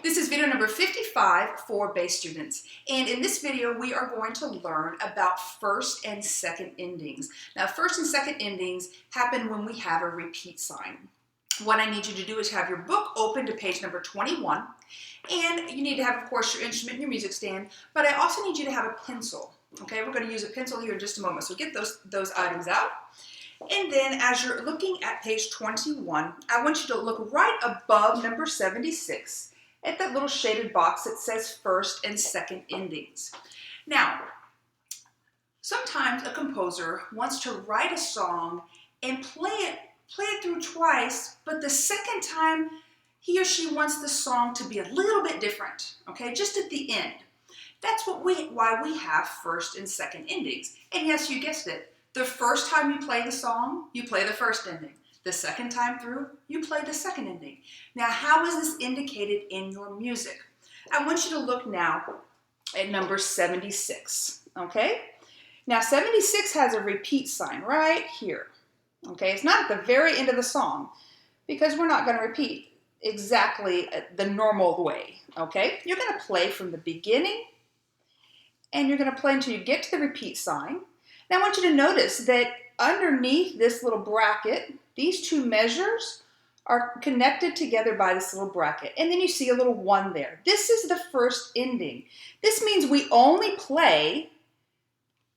This is video number 55 for bass students, and in this video we are going to learn about first and second endings. Now, first and second endings happen when we have a repeat sign. What I need you to do is have your book open to page number 21, and you need to have, of course, your instrument and your music stand, but I also need you to have a pencil. Okay, we're going to use a pencil here in just a moment, so get those items out. And then as you're looking at page 21, I want you to look right above number 76 at that little shaded box that says first and second endings. Now, sometimes a composer wants to write a song and play it through twice, but the second time he or she wants the song to be a little bit different, okay, just at the end. That's why we have first and second endings. And yes, you guessed it. The first time you play the song, you play the first ending. The second time through, you play the second ending. Now, how is this indicated in your music? I want you to look now at number 76, okay? Now, 76 has a repeat sign right here, okay? It's not at the very end of the song because we're not going to repeat exactly the normal way, okay? You're going to play from the beginning and you're going to play until you get to the repeat sign. Now, I want you to notice that underneath this little bracket, these two measures are connected together by this little bracket. And then you see a little 1 there. This is the first ending. This means we only play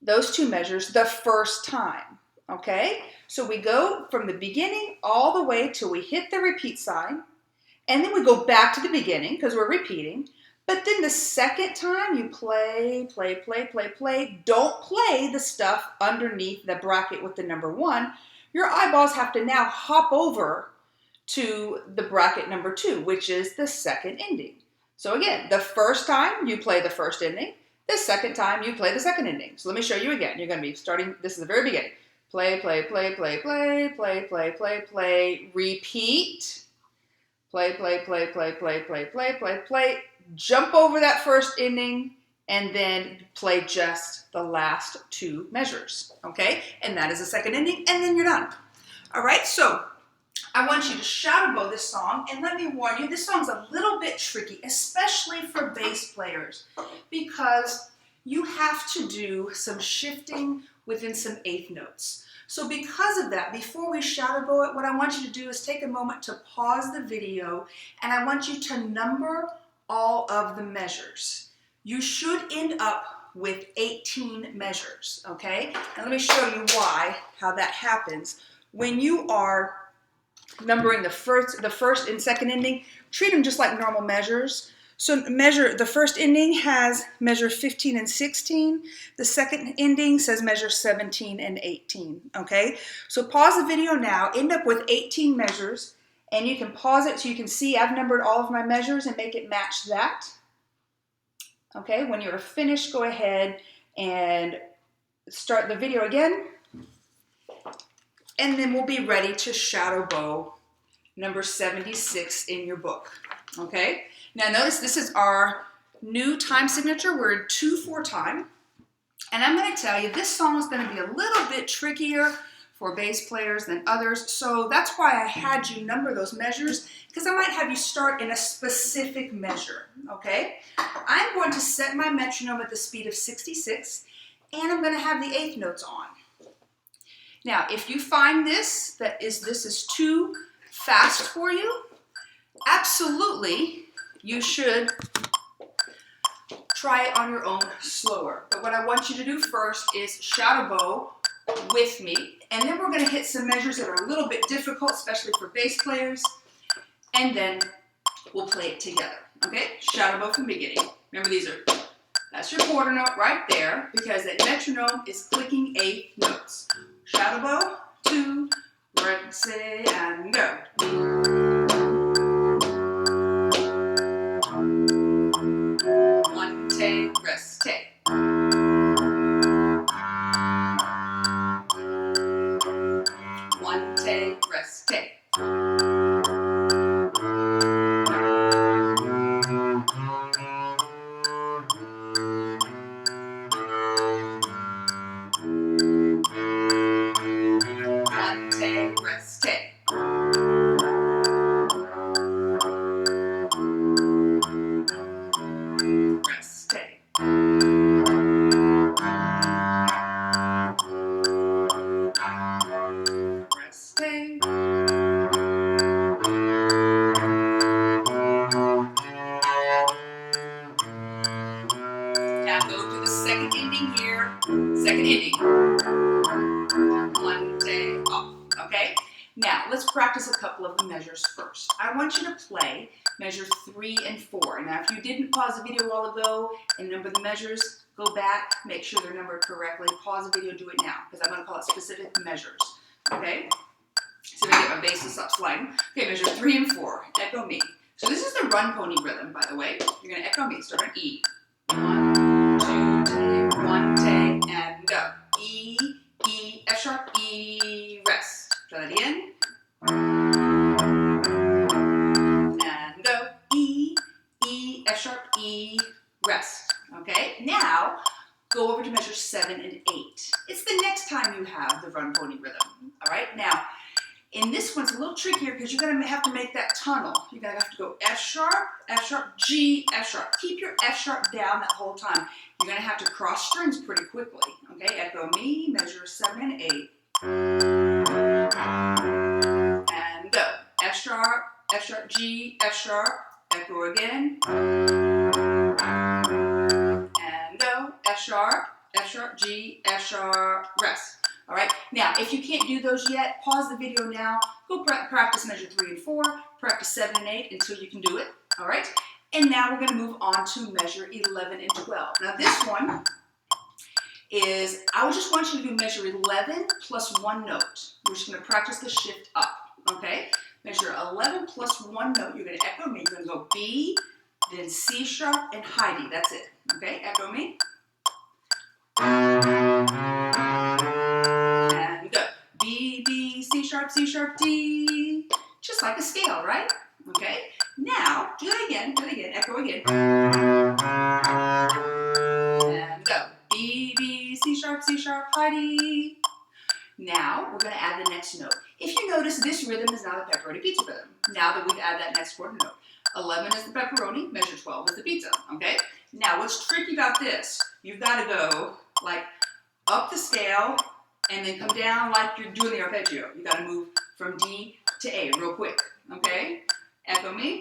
those two measures the first time, okay? So we go from the beginning all the way till we hit the repeat sign, and then we go back to the beginning because we're repeating. But then the second time you play. Don't play the stuff underneath the bracket with the number 1. Your eyeballs have to now hop over to the bracket number 2, which is the second ending. So again, the first time you play the first ending, the second time you play the second ending. So let me show you again. You're going to be starting, this is the very beginning. Play, repeat. Play. Jump over that first ending, and then play just the last 2 measures, okay? And that is the second ending, and then you're done. All right, so I want you to shadow bow this song, and let me warn you, this song's a little bit tricky, especially for bass players, because you have to do some shifting within some eighth notes. So because of that, before we shadow bow it, what I want you to do is take a moment to pause the video, and I want you to number all of the measures. You should end up with 18 measures, okay? And let me show you how that happens. When you are numbering the first and second ending, treat them just like normal measures. So the first ending has measure 15 and 16. The second ending says measure 17 and 18, okay? So pause the video now, end up with 18 measures, and you can pause it so you can see I've numbered all of my measures and make it match that. Okay, when you're finished, go ahead and start the video again. And then we'll be ready to shadow bow number 76 in your book. Okay, now notice this is our new time signature. We're in 2/4 time. And I'm going to tell you, this song is going to be a little bit trickier for bass players than others. So that's why I had you number those measures, because I might have you start in a specific measure, okay? I'm going to set my metronome at the speed of 66, and I'm going to have the eighth notes on. Now, if you find this is too fast for you, absolutely, you should try it on your own slower. But what I want you to do first is shadow bow with me, and then we're going to hit some measures that are a little bit difficult, especially for bass players, and then we'll play it together, okay? Shadow bow from the beginning. Remember, that's your quarter note right there, because that metronome is clicking eighth notes. Shadow bow, 2, right, say, and go. 1, take, rest, take. 1, take, rest, take. 1, take, rest, take. ending here, second ending. One, two, off. Okay? Now, let's practice a couple of the measures first. I want you to play measures 3 and 4. Now, if you didn't pause the video a while ago and number the measures, go back, make sure they're numbered correctly. Pause the video, do it now, because I'm going to call it specific measures. Okay? So I'm going to get my bass and stop sliding. Okay, measures 3 and 4. Echo me. So this is the run pony rhythm, by the way. You're going to echo me. Start on E. 1, 2, take, 1, take, and go. E, E, F sharp, E, rest. Try that again. And go. E, E, F sharp, E, rest. Okay, now go over to measure 7 and 8. It's the next time you have the run pony rhythm. All right, now in this one it's a little trickier because you're going to have to make that tunnel. You're going to have to go F sharp, G, F sharp. Keep your F sharp down that whole time. You're going to have to cross strings pretty quickly. Okay, echo me, measure 7 and 8. And go. F sharp, G, F sharp. Echo again. And go. F sharp, G, F sharp, rest. All right, now if you can't do those yet, pause the video now, go practice measure 3 and 4, practice 7 and 8 until you can do it, all right? And now we're going to move on to measure 11 and 12. Now this one is, I just want you to do measure 11 plus 1 note. We're just going to practice the shift up, okay? Measure 11 plus 1 note, you're going to echo me, you're going to go B, then C sharp, and Heidi, that's it, okay? Echo me. And go. B, B, C sharp, D. Just like a scale, right? Okay. Now, do it again, echo again. And go. B, B, C sharp, Heidi. Now, we're going to add the next note. If you notice, this rhythm is now the pepperoni pizza rhythm. Now that we've added that next quarter note. 11 is the pepperoni, measure 12 is the pizza, okay? Now, what's tricky about this, you've got to go like up the scale and then come down like you're doing the arpeggio. You got to move from D to A real quick, okay? Echo me.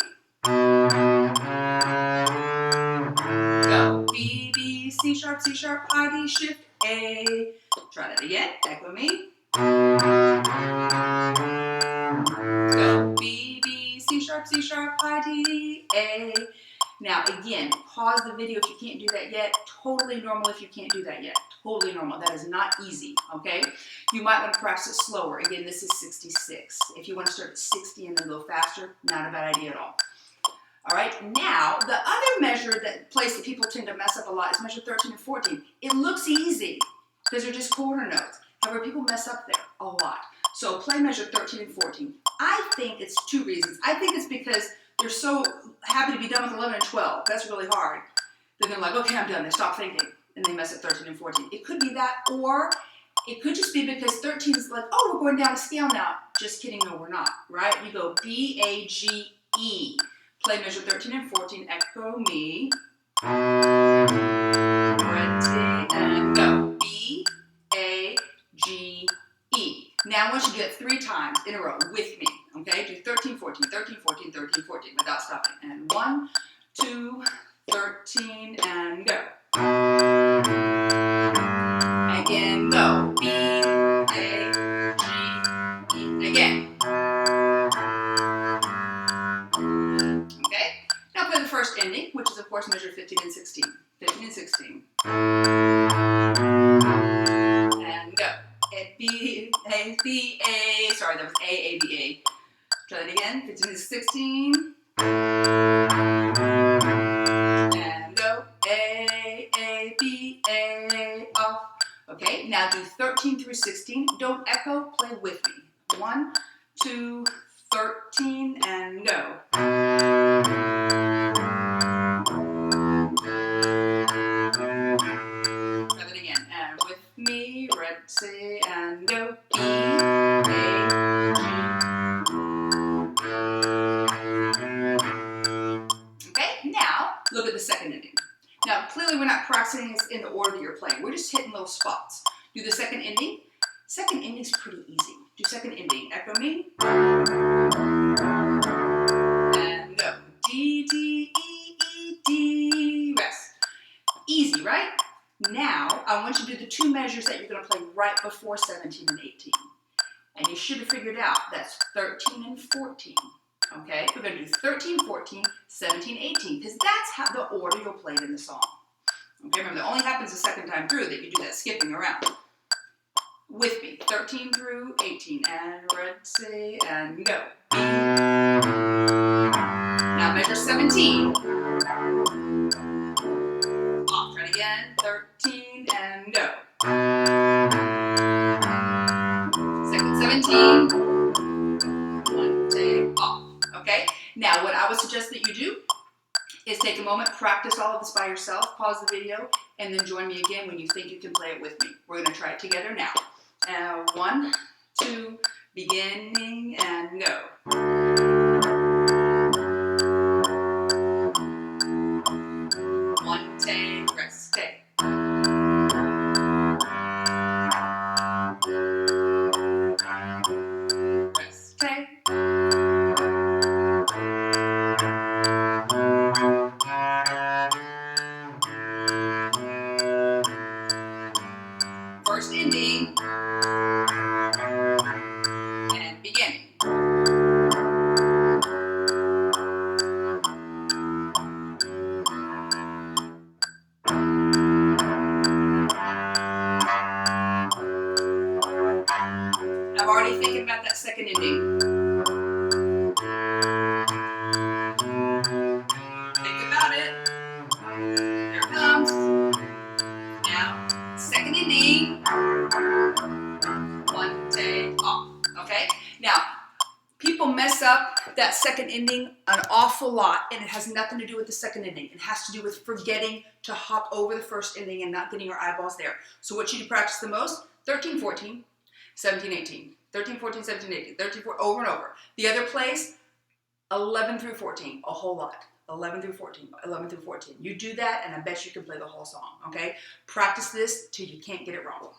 Go. B, B, C sharp, Heidi, shift A. Try that again. Echo me. Go. B, B, C sharp, Heidi, A. Now again, pause the video if you can't do that yet. Totally normal if you can't do that yet. Totally normal. That is not easy, okay? You might want to practice it slower. Again, this is 66. If you want to start at 60 and then go faster, not a bad idea at all. All right, now the other measure place that people tend to mess up a lot is measure 13 and 14. It looks easy because they're just quarter notes. However, people mess up there a lot. So play measure 13 and 14. I think it's 2 reasons. I think it's because they're so happy to be done with 11 and 12. That's really hard. Then they're like, okay, I'm done. They stop thinking. And they mess up 13 and 14. It could be that, or it could just be because 13 is like, oh, we're going down a scale now. Just kidding, no, we're not, right? You go B, A, G, E. Play measure 13 and 14, echo me. Ready, and go. B, A, G, E. Now I want you to do it 3 times in a row with me, okay? Do 13, 14, 13, 14, 13, 14 without stopping. And 1, 2, 13, and go. Again, go. B, A, G, E. Again. Okay? Now play the first ending, which is of course measure 15 and 16. 15 and 16. And go. A, B, A, B, A. Sorry, that was A, A, B, A. Try that again. 15 and 16. And go. A, B, A, off. Okay, now do 13 through 16. Don't echo, play with me. 1, 2, 13, and go. Try that again. And with me, ready, and go. B, A, G. Okay, now look at the second ending. Now, clearly we're not practicing this in the order that you're playing. We're just hitting little spots. Do the second ending. Second ending's pretty easy. Do second ending. Echo me. And go. D, D, E, E, D. Rest. Easy, right? Now, I want you to do the two measures that you're going to play right before 17 and 18. And you should have figured out that's 13 and 14. Okay, we're going to do 13, 14, 17, 18, because that's how the order you'll play it in the song. Okay, remember, that only happens the second time through that you do that skipping around. With me, 13 through 18, and ready, and go. Now measure 17. Off, try it again, 13, and go. Second 17. One, take, off. Okay, now what I would suggest that you do is take a moment, practice all of this by yourself, pause the video, and then join me again when you think you can play it with me. We're going to try it together now. 1, 2, beginning, and go. One, take, rest, take. Rest, take. First ending, and beginning. I'm already thinking about that second ending. Think about it. Here it comes. Now, second ending. One, take, off. Okay? Now, people mess up that second ending an awful lot, and it has nothing to do with the second ending. It has to do with forgetting to hop over the first ending and not getting your eyeballs there. So what should you practice the most? 13, 14, 17, 18. 13, 14, 17, 18. 13, 14, over and over. The other place, 11 through 14, a whole lot. 11 through 14, 11 through 14. You do that, and I bet you can play the whole song, okay? Practice this till you can't get it wrong.